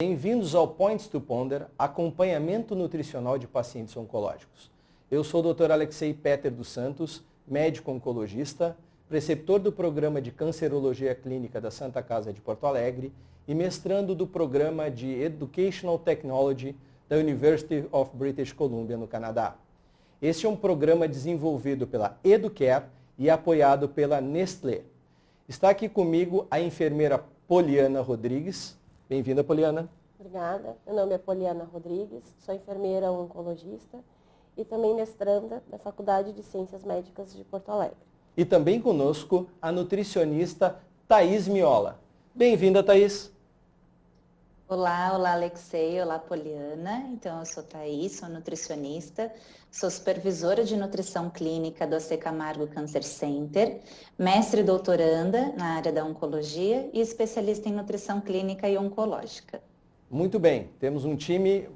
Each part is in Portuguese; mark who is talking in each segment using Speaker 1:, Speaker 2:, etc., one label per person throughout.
Speaker 1: Bem-vindos ao Points to Ponder, acompanhamento nutricional de pacientes oncológicos. Eu sou o Dr. Alexei Peter dos Santos, médico oncologista, preceptor do programa de Cancerologia Clínica da Santa Casa de Porto Alegre e mestrando do programa de Educational Technology da University of British Columbia, no Canadá. Este é um programa desenvolvido pela Educare e apoiado pela Nestlé. Está aqui comigo a enfermeira Poliana Rodrigues. Bem-vinda, Poliana.
Speaker 2: Obrigada. Meu nome é Poliana Rodrigues, sou enfermeira oncologista e também mestranda da Faculdade de Ciências Médicas de Porto Alegre.
Speaker 1: E também conosco a nutricionista Thaís Miola. Bem-vinda, Thaís.
Speaker 3: Olá, Alexei, olá Poliana. Então eu sou Thaís, sou nutricionista, sou supervisora de nutrição clínica do AC Camargo Cancer Center, mestre e doutoranda na área da oncologia e especialista em nutrição clínica e oncológica.
Speaker 1: Muito bem, temos um time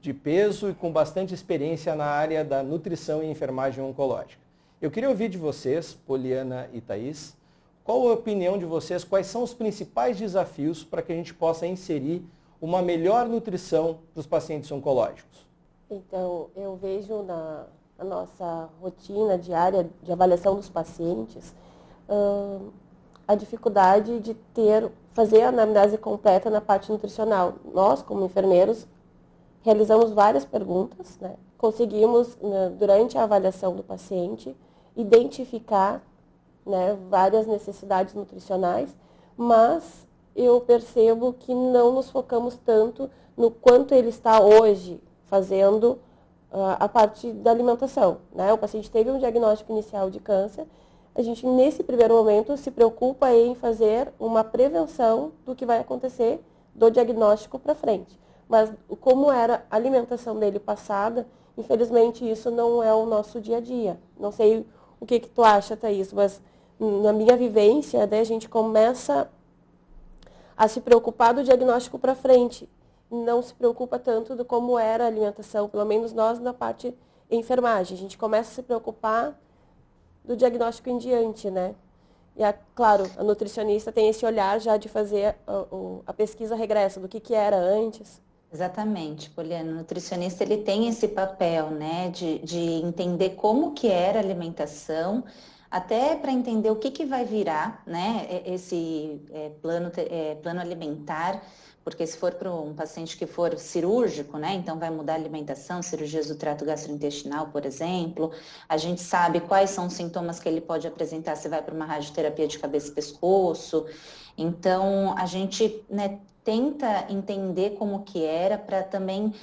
Speaker 1: de peso e com bastante experiência na área da nutrição e enfermagem oncológica. Eu queria ouvir de vocês, Poliana e Thaís, qual a opinião de vocês, quais são os principais desafios para que a gente possa inserir uma melhor nutrição para os pacientes oncológicos?
Speaker 2: Então, eu vejo na nossa rotina diária de avaliação dos pacientes a dificuldade de fazer a anamnese completa na parte nutricional. Nós, como enfermeiros, realizamos várias perguntas, né? Conseguimos, durante a avaliação do paciente, identificar, né, várias necessidades nutricionais, mas eu percebo que não nos focamos tanto no quanto ele está hoje fazendo a parte da alimentação, né? O paciente teve um diagnóstico inicial de câncer, a gente nesse primeiro momento se preocupa em fazer uma prevenção do que vai acontecer do diagnóstico para frente. Mas como era a alimentação dele passada, infelizmente isso não é o nosso dia a dia. Não sei o que tu acha, Thaís, mas na minha vivência, né, a gente começa a se preocupar do diagnóstico para frente. Não se preocupa tanto do como era a alimentação, pelo menos nós na parte enfermagem. A gente começa a se preocupar do diagnóstico em diante, né? E, claro, a nutricionista tem esse olhar já de fazer a pesquisa regressa do que era antes.
Speaker 3: Exatamente, Poliana. O nutricionista ele tem esse papel, né, de entender como que era a alimentação, até para entender o que vai virar, né, esse plano alimentar, porque se for para um paciente que for cirúrgico, né, então vai mudar a alimentação, cirurgias do trato gastrointestinal, por exemplo, a gente sabe quais são os sintomas que ele pode apresentar se vai para uma radioterapia de cabeça e pescoço. Então, a gente, né, tenta entender como que era para também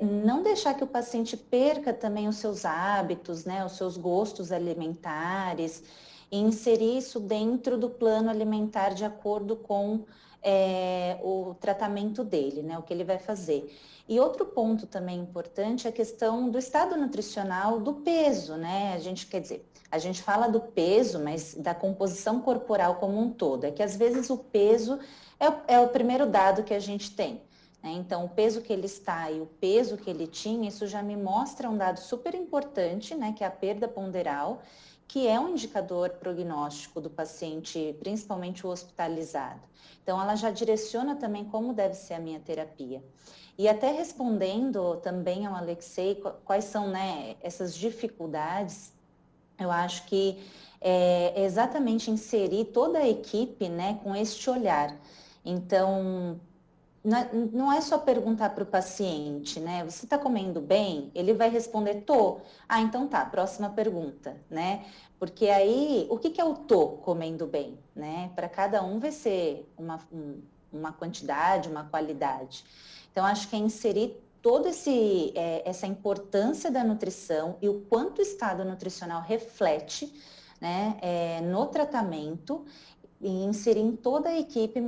Speaker 3: não deixar que o paciente perca também os seus hábitos, né, os seus gostos alimentares, e inserir isso dentro do plano alimentar de acordo com o tratamento dele, né, o que ele vai fazer. E outro ponto também importante é a questão do estado nutricional do peso, né? A gente fala do peso, mas da composição corporal como um todo. É que às vezes o peso é o primeiro dado que a gente tem, né? Então, o peso que ele está e o peso que ele tinha, isso já me mostra um dado super importante, né? Que é a perda ponderal, que é um indicador prognóstico do paciente, principalmente o hospitalizado. Então, ela já direciona também como deve ser a minha terapia. E até respondendo também ao Alexei, quais são, né, essas dificuldades, eu acho que é exatamente inserir toda a equipe, né, com este olhar. Então, não é só perguntar para o paciente, né? Você está comendo bem? Ele vai responder, tô. Ah, então tá, próxima pergunta, né? Porque aí, o que é o tô comendo bem, né? Para cada um vai ser uma quantidade, uma qualidade. Então, acho que é inserir toda essa importância da nutrição e o quanto o estado nutricional reflete, né, no tratamento, e inserir em toda a equipe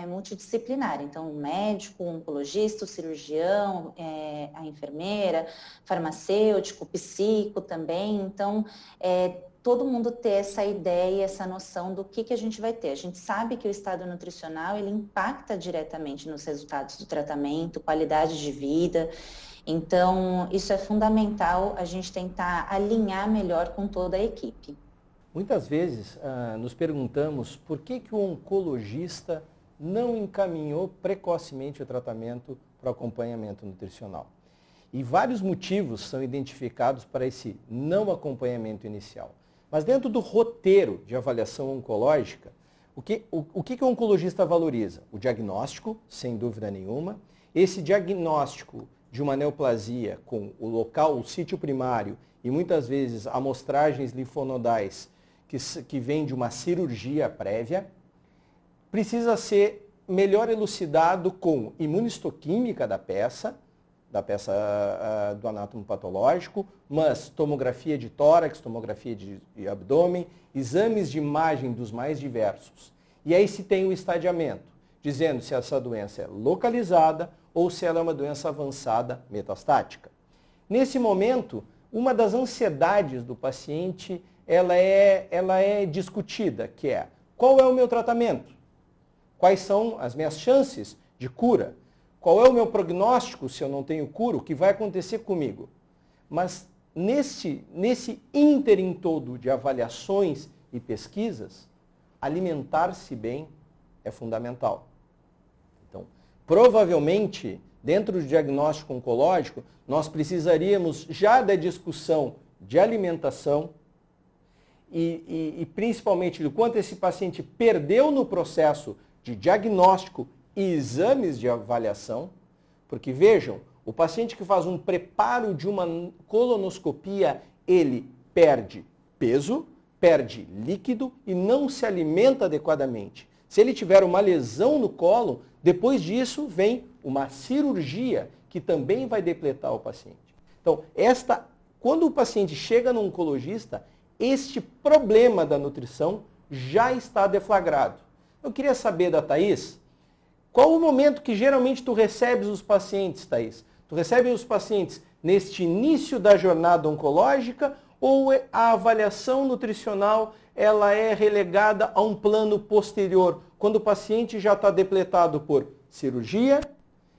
Speaker 3: multidisciplinar. Então, o médico, o oncologista, o cirurgião, a enfermeira, farmacêutico, psico também. Então, todo mundo ter essa ideia, essa noção do que a gente vai ter. A gente sabe que o estado nutricional, ele impacta diretamente nos resultados do tratamento, qualidade de vida. Então, isso é fundamental, a gente tentar alinhar melhor com toda a equipe.
Speaker 1: Muitas vezes nos perguntamos por que o oncologista não encaminhou precocemente o tratamento para o acompanhamento nutricional. E vários motivos são identificados para esse não acompanhamento inicial. Mas dentro do roteiro de avaliação oncológica, o que o oncologista valoriza? O diagnóstico, sem dúvida nenhuma. Esse diagnóstico de uma neoplasia com o local, o sítio primário e muitas vezes amostragens linfonodais que vêm de uma cirurgia prévia, precisa ser melhor elucidado com imunistoquímica da peça do anátomo patológico, mas tomografia de tórax, tomografia de abdômen, exames de imagem dos mais diversos. E aí se tem o estadiamento, dizendo se essa doença é localizada ou se ela é uma doença avançada metastática. Nesse momento, uma das ansiedades do paciente, ela é discutida, que é: qual é o meu tratamento? Quais são as minhas chances de cura? Qual é o meu prognóstico se eu não tenho cura? O que vai acontecer comigo? Mas nesse ínterim todo de avaliações e pesquisas, alimentar-se bem é fundamental. Então, provavelmente, dentro do diagnóstico oncológico, nós precisaríamos já da discussão de alimentação e principalmente do quanto esse paciente perdeu no processo de diagnóstico e exames de avaliação, porque vejam, o paciente que faz um preparo de uma colonoscopia, ele perde peso, perde líquido e não se alimenta adequadamente. Se ele tiver uma lesão no colo, depois disso vem uma cirurgia que também vai depletar o paciente. Então, quando o paciente chega no oncologista, este problema da nutrição já está deflagrado. Eu queria saber da Thaís, qual o momento que geralmente tu recebes os pacientes, Thaís? Tu recebes os pacientes neste início da jornada oncológica ou a avaliação nutricional ela é relegada a um plano posterior, quando o paciente já está depletado por cirurgia,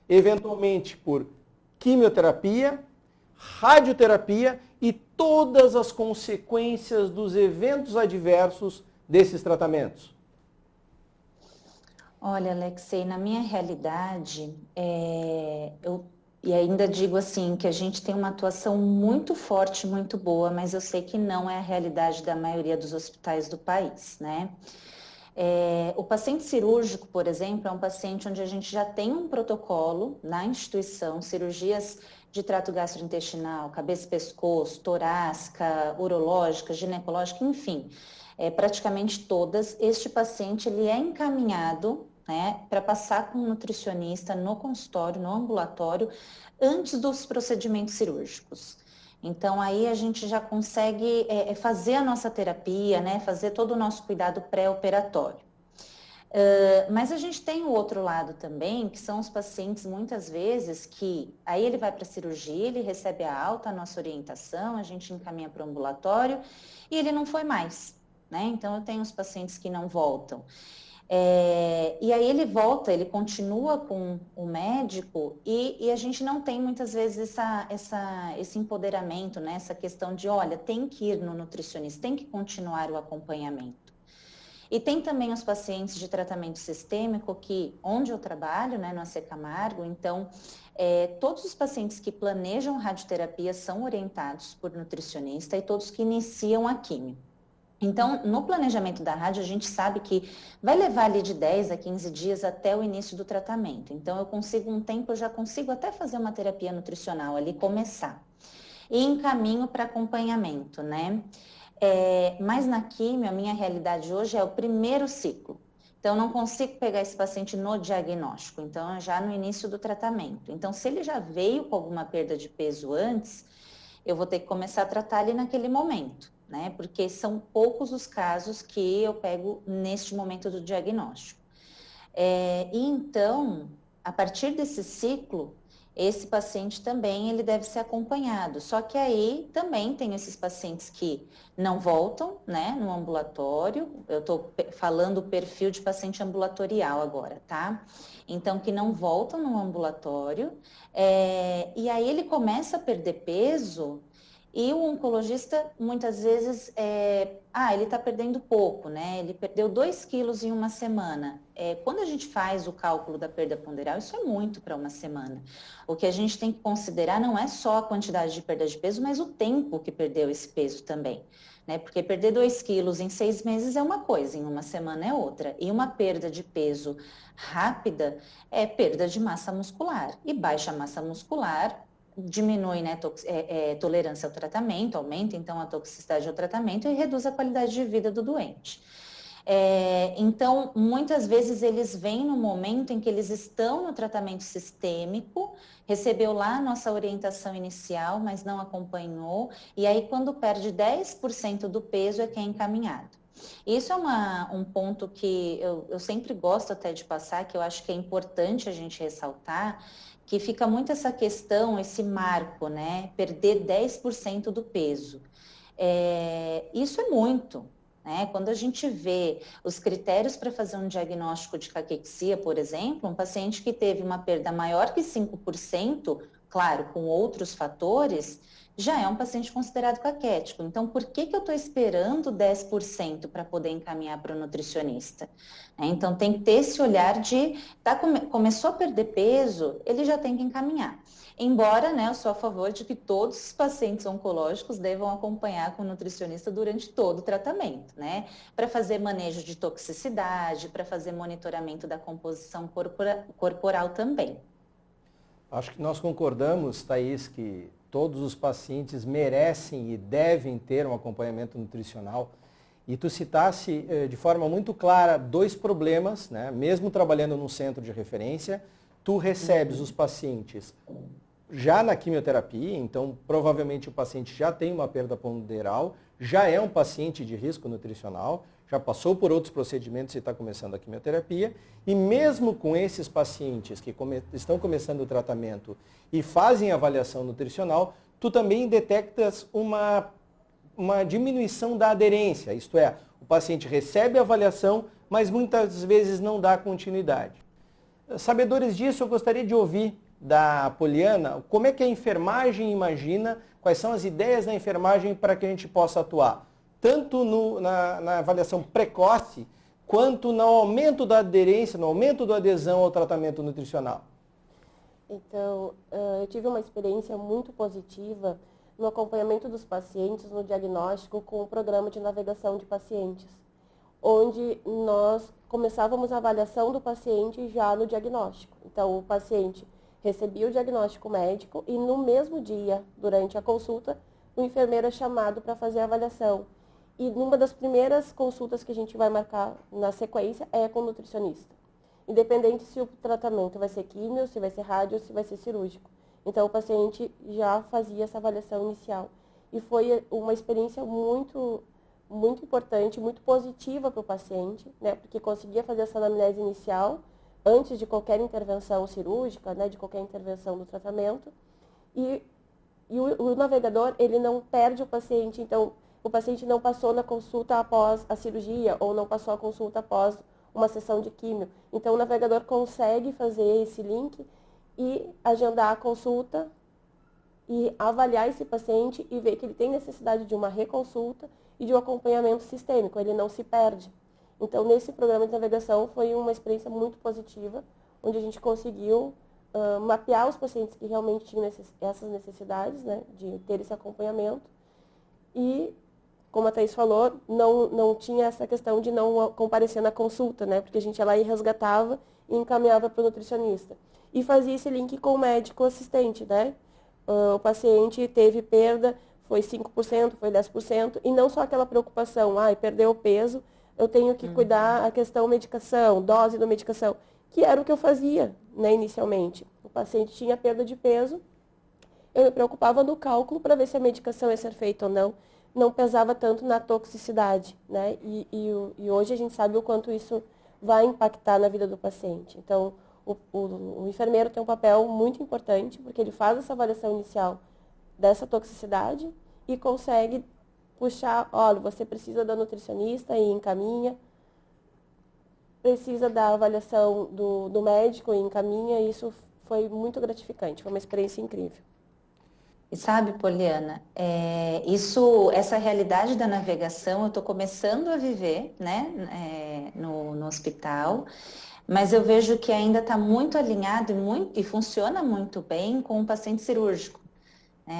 Speaker 1: eventualmente por quimioterapia, radioterapia e todas as consequências dos eventos adversos desses tratamentos?
Speaker 3: Olha, Alexei, na minha realidade, e ainda digo assim, que a gente tem uma atuação muito forte, muito boa, mas eu sei que não é a realidade da maioria dos hospitais do país, né? O paciente cirúrgico, por exemplo, é um paciente onde a gente já tem um protocolo na instituição, cirurgias de trato gastrointestinal, cabeça e pescoço, torácica, urológica, ginecológica, enfim, praticamente todas. Este paciente ele é encaminhado, né, para passar com um nutricionista no consultório, no ambulatório, antes dos procedimentos cirúrgicos. Então, aí a gente já consegue fazer a nossa terapia, né, fazer todo o nosso cuidado pré-operatório. Mas a gente tem o outro lado também, que são os pacientes, muitas vezes, que aí ele vai para a cirurgia, ele recebe a alta, a nossa orientação, a gente encaminha para o ambulatório e ele não foi mais, né? Então, eu tenho os pacientes que não voltam. E aí ele volta, ele continua com o médico e a gente não tem muitas vezes esse empoderamento, né? Essa questão de, olha, tem que ir no nutricionista, tem que continuar o acompanhamento. E tem também os pacientes de tratamento sistêmico onde eu trabalho, né, no AC Camargo, então todos os pacientes que planejam radioterapia são orientados por nutricionista e todos que iniciam a quimio. Então, no planejamento da rádio, a gente sabe que vai levar ali de 10 a 15 dias até o início do tratamento. Então, eu já consigo até fazer uma terapia nutricional ali, começar. E encaminho para acompanhamento, né? Mas na quimio, a minha realidade hoje é o primeiro ciclo. Então, eu não consigo pegar esse paciente no diagnóstico, então é já no início do tratamento. Então, se ele já veio com alguma perda de peso antes, eu vou ter que começar a tratar ali naquele momento, né? Porque são poucos os casos que eu pego neste momento do diagnóstico. E então, a partir desse ciclo, esse paciente também ele deve ser acompanhado. Só que aí também tem esses pacientes que não voltam, né, no ambulatório. Eu estou falando o perfil de paciente ambulatorial agora, tá? Então, que não voltam no ambulatório. E aí ele começa a perder peso E o oncologista, muitas vezes, ele está perdendo pouco, né? Ele perdeu 2 quilos em uma semana. Quando a gente faz o cálculo da perda ponderal, isso é muito para uma semana. O que a gente tem que considerar não é só a quantidade de perda de peso, mas o tempo que perdeu esse peso também, né? Porque perder 2 quilos em 6 meses é uma coisa, em uma semana é outra. E uma perda de peso rápida é perda de massa muscular. E baixa massa muscular diminui, né, tolerância ao tratamento, aumenta então a toxicidade ao tratamento e reduz a qualidade de vida do doente. Então, muitas vezes eles vêm no momento em que eles estão no tratamento sistêmico, recebeu lá a nossa orientação inicial, mas não acompanhou, e aí quando perde 10% do peso é que é encaminhado. Isso é um ponto que eu sempre gosto até de passar, que eu acho que é importante a gente ressaltar, que fica muito essa questão, esse marco, né? Perder 10% do peso. Isso é muito, né? Quando a gente vê os critérios para fazer um diagnóstico de caquexia, por exemplo, um paciente que teve uma perda maior que 5%, claro, com outros fatores, já é um paciente considerado caquético. Então, por que eu estou esperando 10% para poder encaminhar para o nutricionista? Então, tem que ter esse olhar de, começou a perder peso, ele já tem que encaminhar. Embora, né, eu sou a favor de que todos os pacientes oncológicos devam acompanhar com o nutricionista durante todo o tratamento, né? Para fazer manejo de toxicidade, para fazer monitoramento da composição corporal também.
Speaker 1: Acho que nós concordamos, Thaís, que todos os pacientes merecem e devem ter um acompanhamento nutricional. E tu citasse de forma muito clara 2 problemas, né? Mesmo trabalhando num centro de referência, tu recebes os pacientes já na quimioterapia, então provavelmente o paciente já tem uma perda ponderal, já é um paciente de risco nutricional, já passou por outros procedimentos e está começando a quimioterapia, e mesmo com esses pacientes que estão começando o tratamento e fazem avaliação nutricional, tu também detectas uma diminuição da aderência, isto é, o paciente recebe a avaliação, mas muitas vezes não dá continuidade. Sabedores disso, eu gostaria de ouvir da Poliana como é que a enfermagem imagina, quais são as ideias da enfermagem para que a gente possa atuar, tanto na avaliação precoce, quanto no aumento da aderência, no aumento da adesão ao tratamento nutricional.
Speaker 2: Então, eu tive uma experiência muito positiva no acompanhamento dos pacientes no diagnóstico com o programa de navegação de pacientes, onde nós começávamos a avaliação do paciente já no diagnóstico. Então, o paciente recebia o diagnóstico médico e no mesmo dia, durante a consulta, o enfermeiro é chamado para fazer a avaliação. E numa das primeiras consultas que a gente vai marcar na sequência é com o nutricionista. Independente se o tratamento vai ser químio, se vai ser rádio, se vai ser cirúrgico. Então, o paciente já fazia essa avaliação inicial. E foi uma experiência muito importante, muito positiva para o paciente, né? Porque conseguia fazer essa anamnese inicial antes de qualquer intervenção cirúrgica, né? De qualquer intervenção do tratamento. E o navegador, ele não perde o paciente. Então, o paciente não passou na consulta após a cirurgia ou não passou a consulta após uma sessão de químio. Então, o navegador consegue fazer esse link e agendar a consulta e avaliar esse paciente e ver que ele tem necessidade de uma reconsulta e de um acompanhamento sistêmico, ele não se perde. Então, nesse programa de navegação foi uma experiência muito positiva, onde a gente conseguiu mapear os pacientes que realmente tinham essas necessidades, né, de ter esse acompanhamento. E, como a Thaís falou, não tinha essa questão de não comparecer na consulta, né, porque a gente ia lá e resgatava e encaminhava para o nutricionista. E fazia esse link com o médico assistente, né? O paciente teve perda, foi 5%, foi 10%, e não só aquela preocupação, perdeu o peso, eu tenho que cuidar a questão medicação, dose da medicação, que era o que eu fazia, né, inicialmente. O paciente tinha perda de peso, eu me preocupava no cálculo para ver se a medicação ia ser feita ou não pesava tanto na toxicidade, né? E hoje a gente sabe o quanto isso vai impactar na vida do paciente. Então, o enfermeiro tem um papel muito importante, porque ele faz essa avaliação inicial dessa toxicidade e consegue puxar, olha, você precisa da nutricionista e encaminha, precisa da avaliação do médico e encaminha, e isso foi muito gratificante, foi uma experiência incrível.
Speaker 3: E sabe, Poliana, essa realidade da navegação eu estou começando a viver, né, no hospital, mas eu vejo que ainda está muito alinhado e funciona muito bem com o paciente cirúrgico.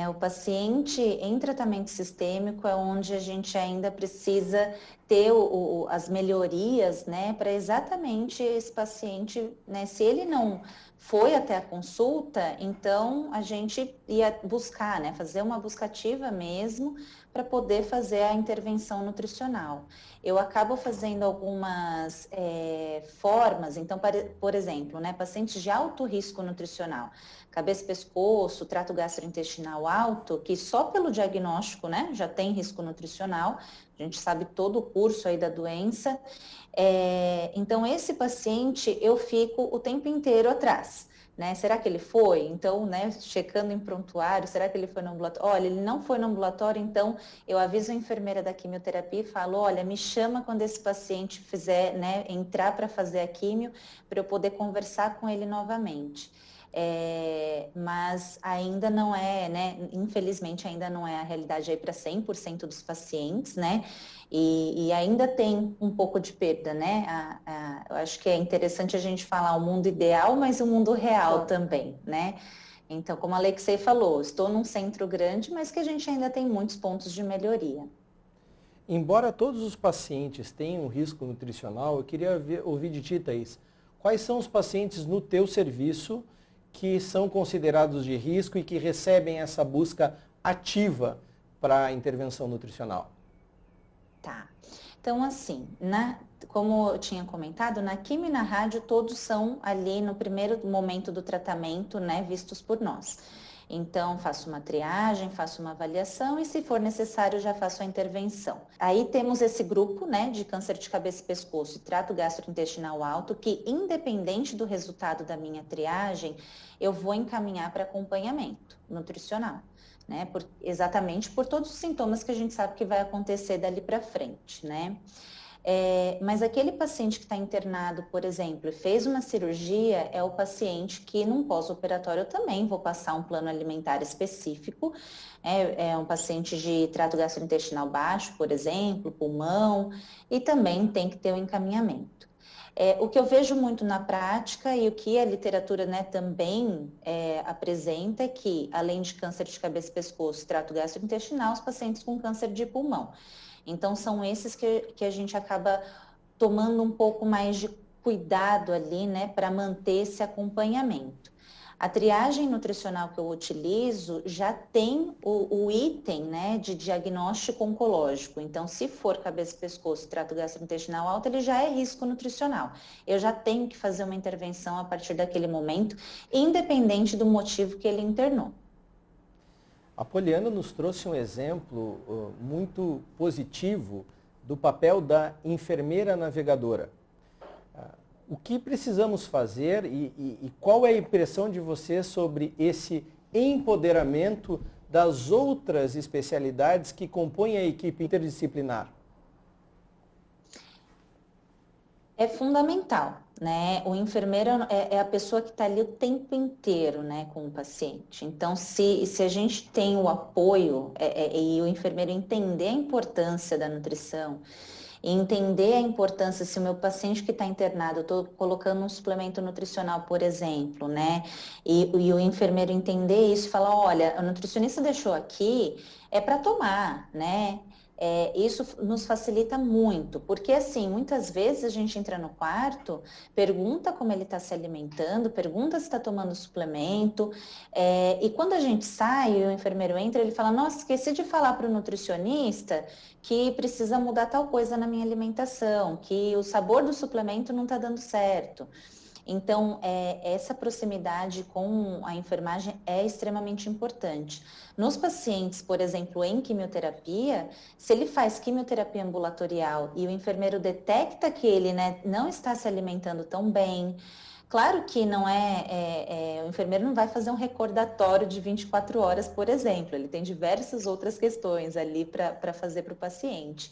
Speaker 3: O paciente em tratamento sistêmico é onde a gente ainda precisa ter as melhorias, né, para exatamente esse paciente, né, se ele não foi até a consulta, então a gente ia buscar, né, fazer uma buscativa mesmo para poder fazer a intervenção nutricional. Eu acabo fazendo algumas formas, então, por exemplo, né, pacientes de alto risco nutricional, cabeça, pescoço, trato gastrointestinal alto, que só pelo diagnóstico, né, já tem risco nutricional, a gente sabe todo o curso aí da doença. Então, esse paciente eu fico o tempo inteiro atrás. Né? Será que ele foi? Então, né, checando em prontuário, será que ele foi no ambulatório? Olha, ele não foi no ambulatório, então eu aviso a enfermeira da quimioterapia e falo, olha, me chama quando esse paciente fizer, né, entrar para fazer a quimio, para eu poder conversar com ele novamente. Mas ainda não é, né, infelizmente ainda não é a realidade aí para 100% dos pacientes, né, e ainda tem um pouco de perda, né, eu acho que é interessante a gente falar o mundo ideal, mas o mundo real também, né, então como a Alexei falou, estou num centro grande, mas que a gente ainda tem muitos pontos de melhoria.
Speaker 1: Embora todos os pacientes tenham risco nutricional, eu queria ouvir de ti, Thaís, quais são os pacientes no teu serviço que são considerados de risco e que recebem essa busca ativa para a intervenção nutricional?
Speaker 3: Tá. Então, assim, como eu tinha comentado, na quimio e na rádio, todos são ali no primeiro momento do tratamento, né, vistos por nós. Então, faço uma triagem, faço uma avaliação e, se for necessário, já faço a intervenção. Aí temos esse grupo, né, de câncer de cabeça e pescoço e trato gastrointestinal alto, que, independente do resultado da minha triagem, eu vou encaminhar para acompanhamento nutricional, né, exatamente por todos os sintomas que a gente sabe que vai acontecer dali para frente, né. Mas aquele paciente que está internado, por exemplo, e fez uma cirurgia, é o paciente que num pós-operatório eu também vou passar um plano alimentar específico, é um paciente de trato gastrointestinal baixo, por exemplo, pulmão, e também tem que ter um encaminhamento. O que eu vejo muito na prática e o que a literatura, né, também apresenta é que, além de câncer de cabeça e pescoço, trato gastrointestinal, os pacientes com câncer de pulmão. Então, são esses que a gente acaba tomando um pouco mais de cuidado ali, né, para manter esse acompanhamento. A triagem nutricional que eu utilizo já tem o item, né, de diagnóstico oncológico. Então, se for cabeça, pescoço, trato gastrointestinal alto, ele já é risco nutricional. Eu já tenho que fazer uma intervenção a partir daquele momento, independente do motivo que ele internou.
Speaker 1: A Poliana nos trouxe um exemplo muito positivo do papel da enfermeira navegadora. O que precisamos fazer e qual é a impressão de você sobre esse empoderamento das outras especialidades que compõem a equipe interdisciplinar?
Speaker 3: É fundamental, né? O enfermeiro é a pessoa que está ali o tempo inteiro, né, com o paciente. Então, se a gente tem o apoio e o enfermeiro entender a importância da nutrição, e entender a importância, se o meu paciente que está internado, eu estou colocando um suplemento nutricional, por exemplo, né? E o enfermeiro entender isso e falar, olha, o nutricionista deixou aqui, é para tomar, né? Isso nos facilita muito, porque assim, muitas vezes a gente entra no quarto, pergunta como ele está se alimentando, pergunta se está tomando suplemento, e quando a gente sai e o enfermeiro entra, ele fala, nossa, esqueci de falar para o nutricionista que precisa mudar tal coisa na minha alimentação, que o sabor do suplemento não está dando certo. Então, essa proximidade com a enfermagem é extremamente importante. Nos pacientes, por exemplo, em quimioterapia, se ele faz quimioterapia ambulatorial e o enfermeiro detecta que ele, né, não está se alimentando tão bem, claro que não o enfermeiro não vai fazer um recordatório de 24 horas, por exemplo, ele tem diversas outras questões ali para fazer para o paciente.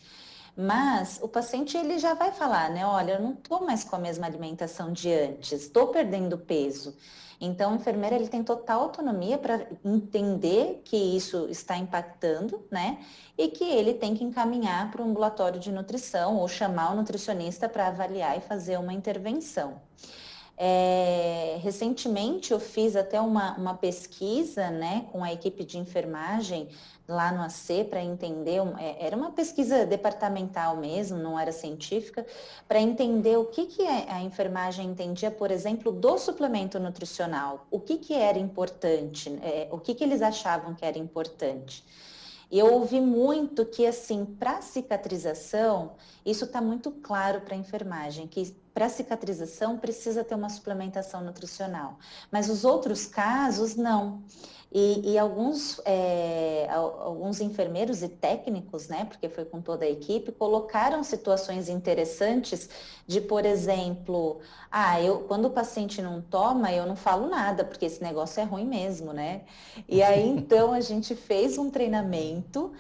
Speaker 3: Mas o paciente ele já vai falar, né? Olha, eu não estou mais com a mesma alimentação de antes, estou perdendo peso. Então, o enfermeiro ele tem total autonomia para entender que isso está impactando, né? E que ele tem que encaminhar para o ambulatório de nutrição ou chamar o nutricionista para avaliar e fazer uma intervenção. Recentemente eu fiz até uma pesquisa, né, com a equipe de enfermagem lá no AC para entender, era uma pesquisa departamental mesmo, não era científica, para entender o que a enfermagem entendia, por exemplo, do suplemento nutricional, o que era importante, o que eles achavam que era importante. E eu ouvi muito que, assim, para cicatrização, isso está muito claro para a enfermagem, que para cicatrização precisa ter uma suplementação nutricional. Mas os outros casos, não. E alguns enfermeiros e técnicos, né, porque foi com toda a equipe, colocaram situações interessantes de, por exemplo, quando o paciente não toma, eu não falo nada, porque esse negócio é ruim mesmo, né? E aí, então, a gente fez um treinamento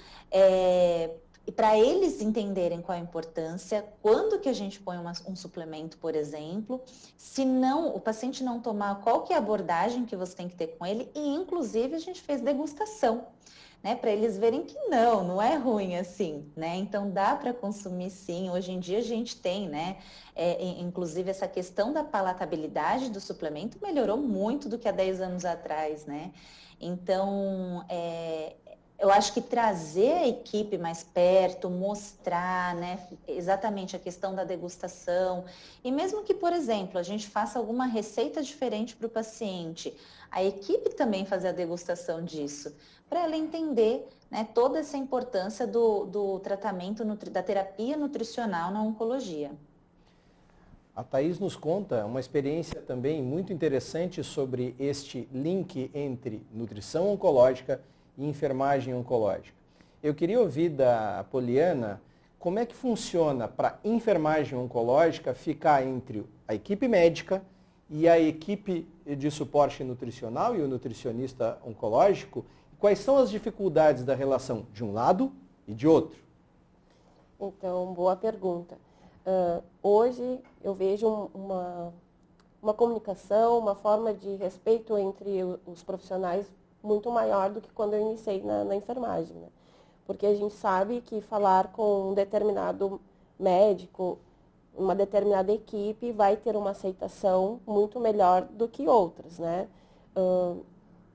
Speaker 3: para eles entenderem qual a importância, quando que a gente põe um suplemento, por exemplo, se não, o paciente não tomar, qual que é a abordagem que você tem que ter com ele, e inclusive a gente fez degustação, né, para eles verem que não é ruim assim, né, então dá para consumir sim, hoje em dia a gente tem, né, inclusive essa questão da palatabilidade do suplemento melhorou muito do que há 10 anos atrás, né, então, eu acho que trazer a equipe mais perto, mostrar, né, exatamente a questão da degustação, e mesmo que, por exemplo, a gente faça alguma receita diferente para o paciente, a equipe também fazer a degustação disso, para ela entender, né, toda essa importância do tratamento, da terapia nutricional na oncologia.
Speaker 1: A Thaís nos conta uma experiência também muito interessante sobre este link entre nutrição oncológica e enfermagem oncológica. Eu queria ouvir da Poliana como é que funciona para a enfermagem oncológica ficar entre a equipe médica e a equipe de suporte nutricional e o nutricionista oncológico, quais são as dificuldades da relação de um lado e de outro?
Speaker 2: Então, boa pergunta. Hoje eu vejo uma comunicação, uma forma de respeito entre os profissionais muito maior do que quando eu iniciei na enfermagem, né? Porque a gente sabe que falar com um determinado médico, uma determinada equipe, vai ter uma aceitação muito melhor do que outras, né?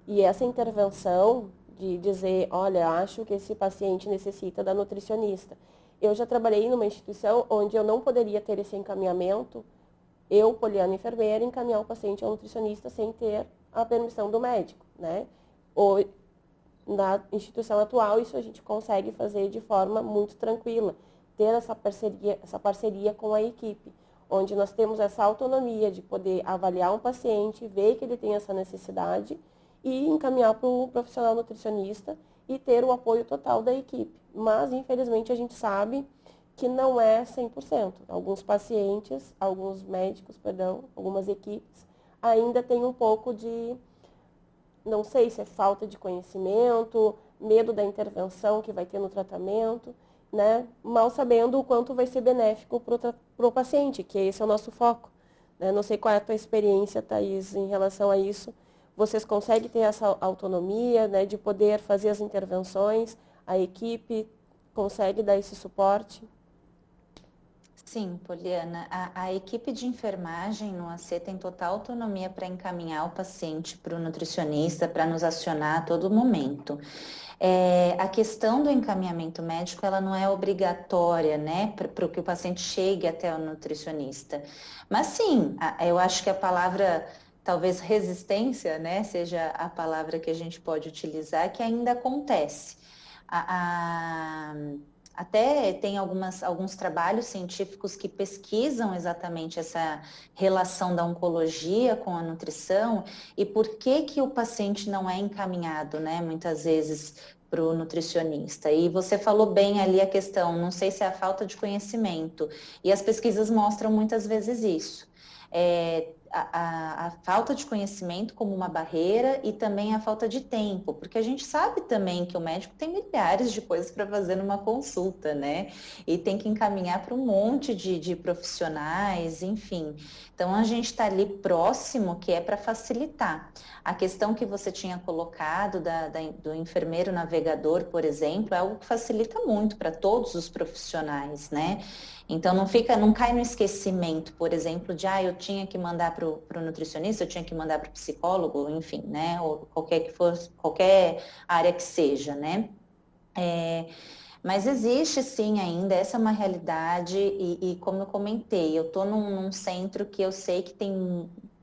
Speaker 2: E essa intervenção de dizer, olha, acho que esse paciente necessita da nutricionista. Eu já trabalhei numa instituição onde eu não poderia ter esse encaminhamento, eu, Poliana enfermeira, encaminhar o paciente ao nutricionista sem ter a permissão do médico, né? Ou na instituição atual, isso a gente consegue fazer de forma muito tranquila, ter essa parceria com a equipe, onde nós temos essa autonomia de poder avaliar um paciente, ver que ele tem essa necessidade e encaminhar para o profissional nutricionista e ter o apoio total da equipe. Mas, infelizmente, a gente sabe que não é 100%. Alguns pacientes, alguns médicos, algumas equipes, ainda têm um pouco de, não sei se é falta de conhecimento, medo da intervenção que vai ter no tratamento, né? Mal sabendo o quanto vai ser benéfico para o paciente, que esse é o nosso foco, né? Não sei qual é a tua experiência, Thaís, em relação a isso. Vocês conseguem ter essa autonomia, né, de poder fazer as intervenções, a equipe consegue dar esse suporte?
Speaker 3: Sim, Poliana, a equipe de enfermagem no AC tem total autonomia para encaminhar o paciente para o nutricionista, para nos acionar a todo momento. A questão do encaminhamento médico, ela não é obrigatória, né, para que o paciente chegue até o nutricionista. Mas sim, eu acho que a palavra, talvez resistência, né, seja a palavra que a gente pode utilizar, que ainda acontece. Até tem alguns trabalhos científicos que pesquisam exatamente essa relação da oncologia com a nutrição e por que o paciente não é encaminhado, né, muitas vezes para o nutricionista. E você falou bem ali a questão, não sei se é a falta de conhecimento, e as pesquisas mostram muitas vezes isso. a falta de conhecimento como uma barreira e também a falta de tempo, porque a gente sabe também que o médico tem milhares de coisas para fazer numa consulta, né? E tem que encaminhar para um monte de profissionais, enfim. Então, a gente está ali próximo, que é para facilitar. A questão que você tinha colocado do enfermeiro navegador, por exemplo, é algo que facilita muito para todos os profissionais, né? Então, não cai no esquecimento, por exemplo, de, eu tinha que mandar para o nutricionista, eu tinha que mandar para o psicólogo, enfim, né? Ou qualquer área que seja, né? Mas existe sim ainda, essa é uma realidade e como eu comentei, eu estou num centro que eu sei que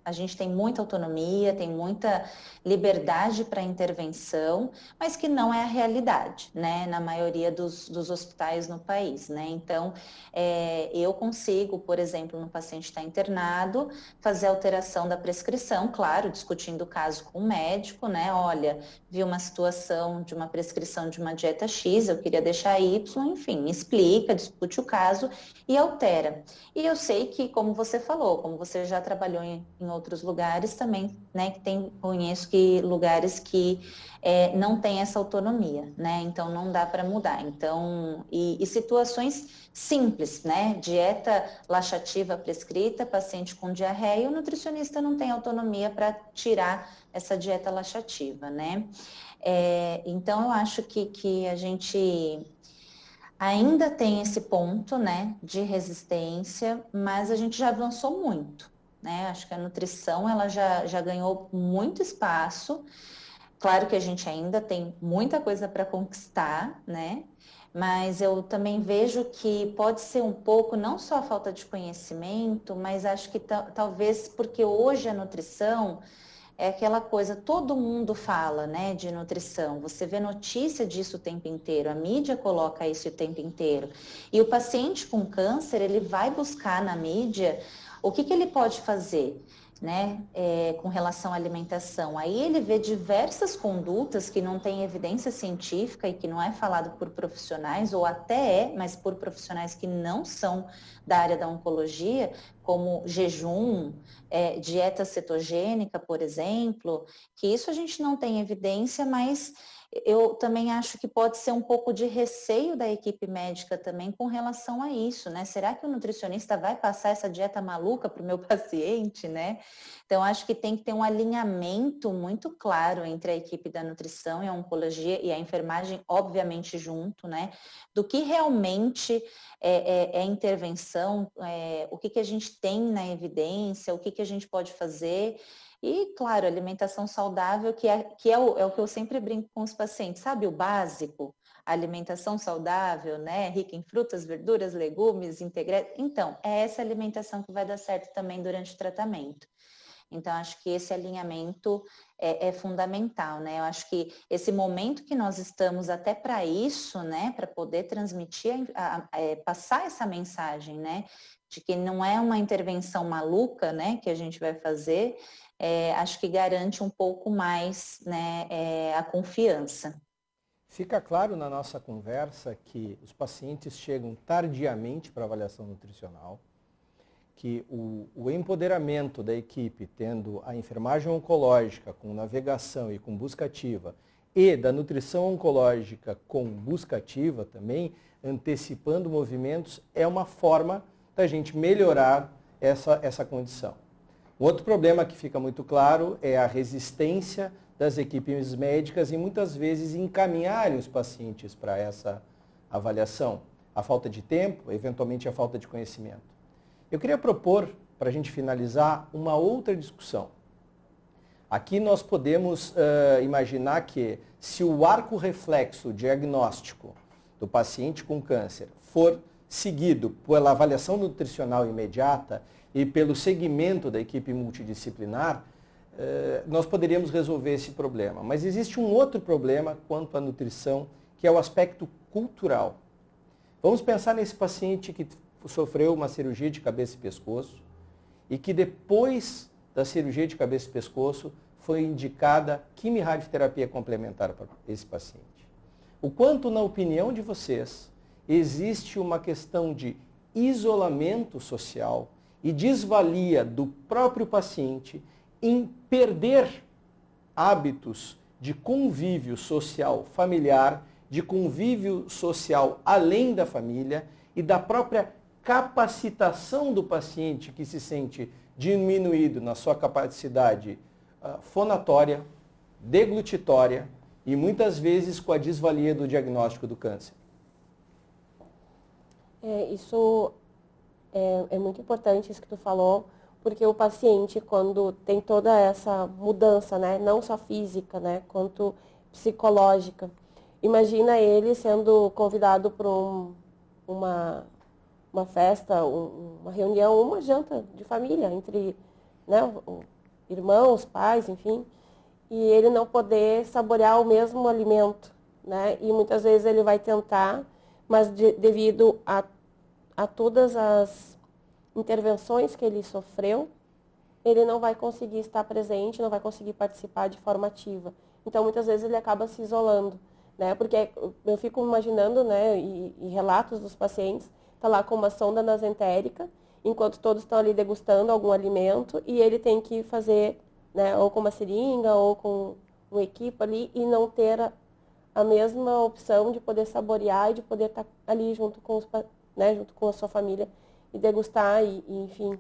Speaker 3: a gente tem muita autonomia, tem muita liberdade para intervenção, mas que não é a realidade, né, na maioria dos hospitais no país, né? Então, eu consigo, por exemplo, no paciente está internado, fazer alteração da prescrição, claro, discutindo o caso com o médico, né? Olha, vi uma situação de uma prescrição de uma dieta X, eu queria deixar Y, enfim, explica, discute o caso e altera. E eu sei que, como você falou, como você já trabalhou em outros lugares também, né, conheço que lugares que não tem essa autonomia, né, então não dá para mudar. Então, e situações simples, né, dieta laxativa prescrita, paciente com diarreia, o nutricionista não tem autonomia para tirar essa dieta laxativa, né. Então, eu acho que a gente ainda tem esse ponto, né, de resistência, mas a gente já avançou muito, né? Acho que a nutrição, ela já ganhou muito espaço. Claro que a gente ainda tem muita coisa para conquistar, né? Mas eu também vejo que pode ser um pouco, não só a falta de conhecimento, mas acho que talvez porque hoje a nutrição é aquela coisa, todo mundo fala, né, de nutrição, você vê notícia disso o tempo inteiro, a mídia coloca isso o tempo inteiro. E o paciente com câncer, ele vai buscar na mídia o que ele pode fazer, né, com relação à alimentação. Aí ele vê diversas condutas que não têm evidência científica e que não é falado por profissionais, ou até mas por profissionais que não são da área da oncologia, como jejum, dieta cetogênica, por exemplo, que isso a gente não tem evidência, mas eu também acho que pode ser um pouco de receio da equipe médica também com relação a isso, né? Será que o nutricionista vai passar essa dieta maluca para o meu paciente, né? Então, acho que tem que ter um alinhamento muito claro entre a equipe da nutrição e a oncologia e a enfermagem, obviamente, junto, né? Do que realmente é intervenção, o que a gente tem na evidência, o que a gente pode fazer. E, claro, alimentação saudável, que é o que eu sempre brinco com os pacientes, sabe? O básico, a alimentação saudável, né? Rica em frutas, verduras, legumes, integrais. Então, é essa alimentação que vai dar certo também durante o tratamento. Então, acho que esse alinhamento é fundamental, né? Eu acho que esse momento que nós estamos até para isso, né? Para poder transmitir, passar essa mensagem, né? De que não é uma intervenção maluca, né? Que a gente vai fazer, acho que garante um pouco mais, né? A confiança.
Speaker 1: Fica claro na nossa conversa que os pacientes chegam tardiamente para avaliação nutricional, que o empoderamento da equipe, tendo a enfermagem oncológica com navegação e com busca ativa, e da nutrição oncológica com busca ativa também, antecipando movimentos, é uma forma da gente melhorar essa condição. Um outro problema que fica muito claro é a resistência das equipes médicas em muitas vezes encaminharem os pacientes para essa avaliação. A falta de tempo, eventualmente a falta de conhecimento. Eu queria propor, para a gente finalizar, uma outra discussão. Aqui nós podemos imaginar que se o arco reflexo diagnóstico do paciente com câncer for seguido pela avaliação nutricional imediata e pelo segmento da equipe multidisciplinar, nós poderíamos resolver esse problema. Mas existe um outro problema quanto à nutrição, que é o aspecto cultural. Vamos pensar nesse paciente que sofreu uma cirurgia de cabeça e pescoço e que depois da cirurgia de cabeça e pescoço foi indicada quimio-radioterapia complementar para esse paciente. O quanto, na opinião de vocês, existe uma questão de isolamento social e desvalia do próprio paciente em perder hábitos de convívio social familiar, de convívio social além da família e da própria capacitação do paciente que se sente diminuído na sua capacidade fonatória, deglutitória e muitas vezes com a desvalia do diagnóstico do câncer.
Speaker 2: Isso é muito importante, isso que tu falou, porque o paciente, quando tem toda essa mudança, né, não só física, né, quanto psicológica, imagina ele sendo convidado para uma festa, uma reunião, uma janta de família entre, né, irmãos, pais, enfim, e ele não poder saborear o mesmo alimento, né, e muitas vezes ele vai tentar, mas devido a todas as intervenções que ele sofreu, ele não vai conseguir estar presente, não vai conseguir participar de forma ativa. Então, muitas vezes ele acaba se isolando, né? Porque eu fico imaginando, né, e relatos dos pacientes, tá lá com uma sonda nasentérica, enquanto todos estão ali degustando algum alimento, e ele tem que fazer, né, ou com uma seringa, ou com um equipo ali, e não ter a mesma opção de poder saborear e de poder estar ali junto com né, junto com a sua família e degustar e, enfim,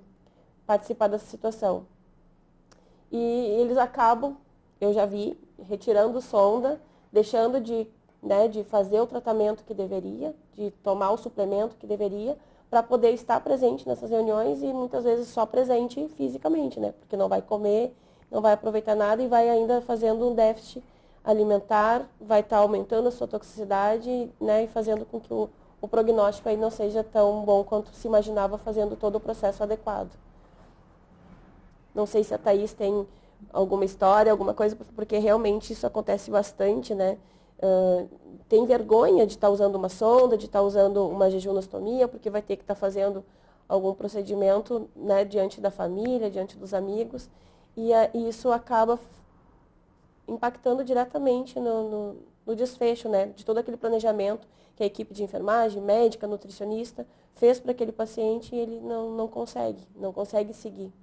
Speaker 2: participar dessa situação. E eles acabam, eu já vi, retirando sonda, deixando né, de fazer o tratamento que deveria, de tomar o suplemento que deveria, para poder estar presente nessas reuniões e muitas vezes só presente fisicamente, né? Porque não vai comer, não vai aproveitar nada e vai ainda fazendo um déficit alimentar, vai estar aumentando a sua toxicidade, né, e fazendo com que o prognóstico aí não seja tão bom quanto se imaginava fazendo todo o processo adequado. Não sei se a Thaís tem alguma história, alguma coisa, porque realmente isso acontece bastante, né? Tem vergonha de estar usando uma sonda, de estar usando uma jejunostomia, porque vai ter que estar fazendo algum procedimento, né, diante da família, diante dos amigos, e isso acaba impactando diretamente no desfecho, né, de todo aquele planejamento que a equipe de enfermagem, médica, nutricionista fez para aquele paciente e ele não consegue seguir.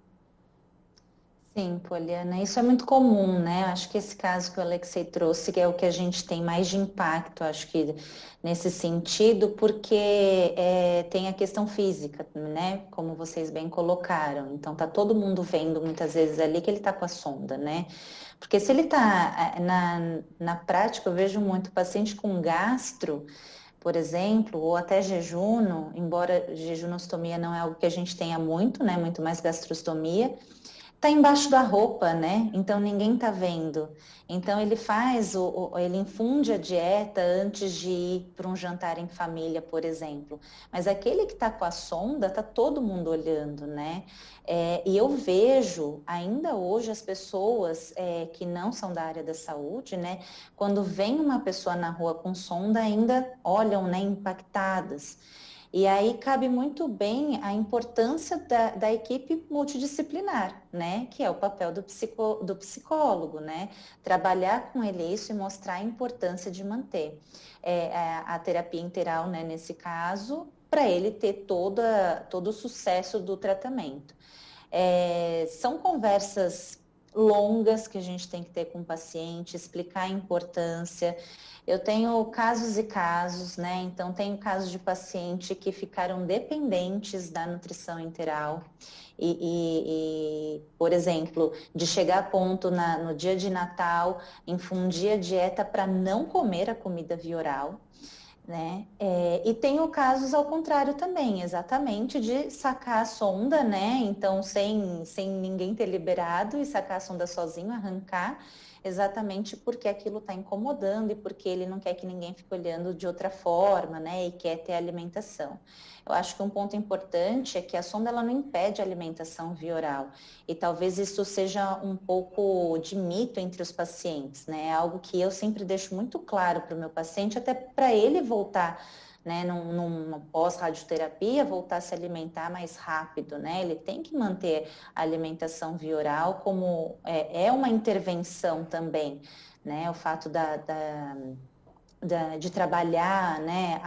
Speaker 3: Sim, Poliana, isso é muito comum, né? Acho que esse caso que o Alexei trouxe, que é o que a gente tem mais de impacto, acho que nesse sentido, porque tem a questão física, né? Como vocês bem colocaram. Então, tá todo mundo vendo muitas vezes ali que ele tá com a sonda, né? Porque se ele tá na prática, eu vejo muito paciente com gastro, por exemplo, ou até jejuno, embora jejunostomia não é algo que a gente tenha muito, né? Muito mais gastrostomia. Tá embaixo da roupa, né? Então ninguém tá vendo. Então ele ele infunde a dieta antes de ir para um jantar em família, por exemplo. Mas aquele que tá com a sonda, tá todo mundo olhando, né? E eu vejo ainda hoje as pessoas que não são da área da saúde, né? Quando vem uma pessoa na rua com sonda, ainda olham, né? Impactadas. E aí cabe muito bem a importância da equipe multidisciplinar, né? Que é o papel do psicólogo, né? Trabalhar com ele isso e mostrar a importância de manter a terapia integral, né? Nesse caso, para ele ter todo o sucesso do tratamento. São conversas longas que a gente tem que ter com o paciente, explicar a importância. Eu tenho casos e casos, né? Então, tenho casos de paciente que ficaram dependentes da nutrição enteral por exemplo, de chegar a ponto no dia de Natal, infundir a dieta para não comer a comida via oral, né? E tenho casos ao contrário também, exatamente, de sacar a sonda, né? Então, sem ninguém ter liberado e sacar a sonda sozinho, arrancar, exatamente porque aquilo está incomodando e porque ele não quer que ninguém fique olhando de outra forma, né? E quer ter alimentação. Eu acho que um ponto importante é que a sonda ela não impede a alimentação via oral. E talvez isso seja um pouco de mito entre os pacientes, né? É algo que eu sempre deixo muito claro para o meu paciente, até para ele voltar, né, numa pós-radioterapia, voltar a se alimentar mais rápido, né? Ele tem que manter a alimentação via oral como uma intervenção também, né? O fato de trabalhar, né,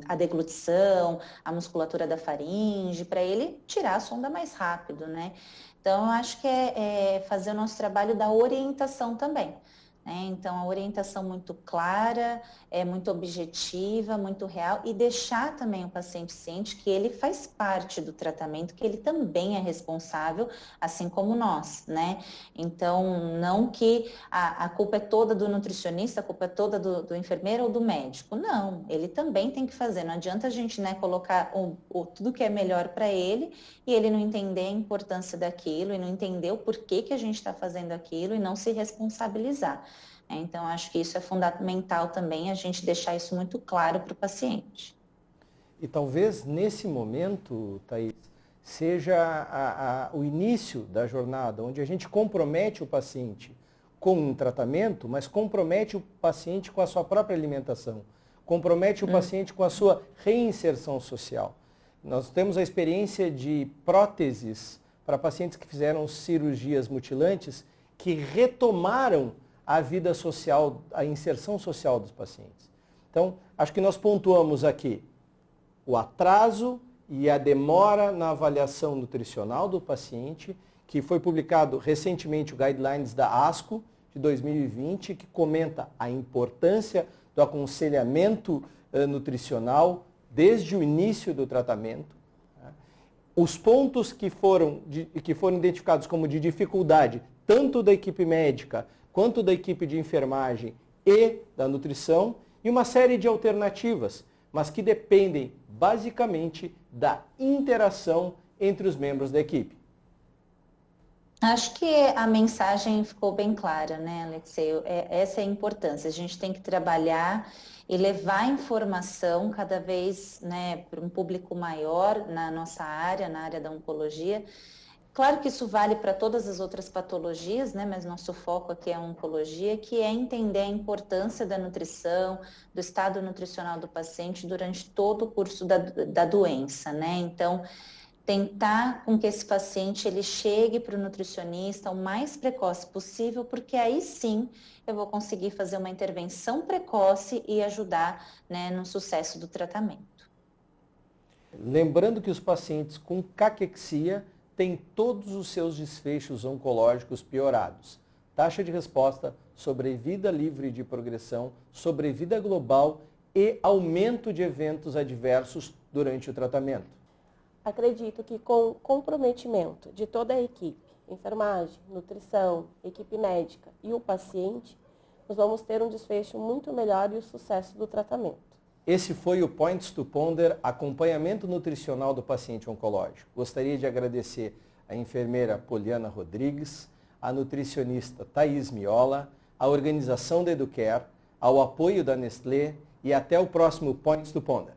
Speaker 3: a deglutição, a musculatura da faringe, para ele tirar a sonda mais rápido, né? Então, eu acho que é fazer o nosso trabalho da orientação também. Então, a orientação muito clara, muito objetiva, muito real e deixar também o paciente ciente que ele faz parte do tratamento, que ele também é responsável, assim como nós, né? Então, não que a culpa é toda do nutricionista, a culpa é toda do enfermeiro ou do médico. Não, ele também tem que fazer. Não adianta a gente, né, colocar tudo que é melhor para ele e ele não entender a importância daquilo e não entender o porquê que a gente está fazendo aquilo e não se responsabilizar. Então, acho que isso é fundamental também, a gente deixar isso muito claro para o paciente.
Speaker 1: E talvez nesse momento, Thaís, seja o início da jornada, onde a gente compromete o paciente com um tratamento, mas compromete o paciente com a sua própria alimentação, compromete o paciente com a sua reinserção social. Nós temos a experiência de próteses para pacientes que fizeram cirurgias mutilantes, que retomaram a vida social, a inserção social dos pacientes. Então, acho que nós pontuamos aqui o atraso e a demora na avaliação nutricional do paciente, que foi publicado recentemente o Guidelines da ASCO de 2020, que comenta a importância do aconselhamento nutricional desde o início do tratamento. Os pontos que foram identificados como de dificuldade, tanto da equipe médica quanto da equipe de enfermagem e da nutrição, e uma série de alternativas, mas que dependem basicamente da interação entre os membros da equipe.
Speaker 3: Acho que a mensagem ficou bem clara, né, Alexei? Essa é a importância. A gente tem que trabalhar e levar informação cada vez, né, para um público maior na nossa área, na área da oncologia. Claro que isso vale para todas as outras patologias, né? Mas nosso foco aqui é a oncologia, que é entender a importância da nutrição, do estado nutricional do paciente durante todo o curso da doença, né? Então, tentar com que esse paciente ele chegue para o nutricionista o mais precoce possível, porque aí sim eu vou conseguir fazer uma intervenção precoce e ajudar, né, no sucesso do tratamento.
Speaker 1: Lembrando que os pacientes com caquexia têm todos os seus desfechos oncológicos piorados. Taxa de resposta, sobrevida livre de progressão, sobrevida global e aumento de eventos adversos durante o tratamento.
Speaker 2: Acredito que com comprometimento de toda a equipe, enfermagem, nutrição, equipe médica e o paciente, nós vamos ter um desfecho muito melhor e o sucesso do tratamento.
Speaker 1: Esse foi o Points to Ponder, acompanhamento nutricional do paciente oncológico. Gostaria de agradecer a enfermeira Poliana Rodrigues, a nutricionista Thaís Miola, a organização da Educare, ao apoio da Nestlé e até o próximo Points to Ponder.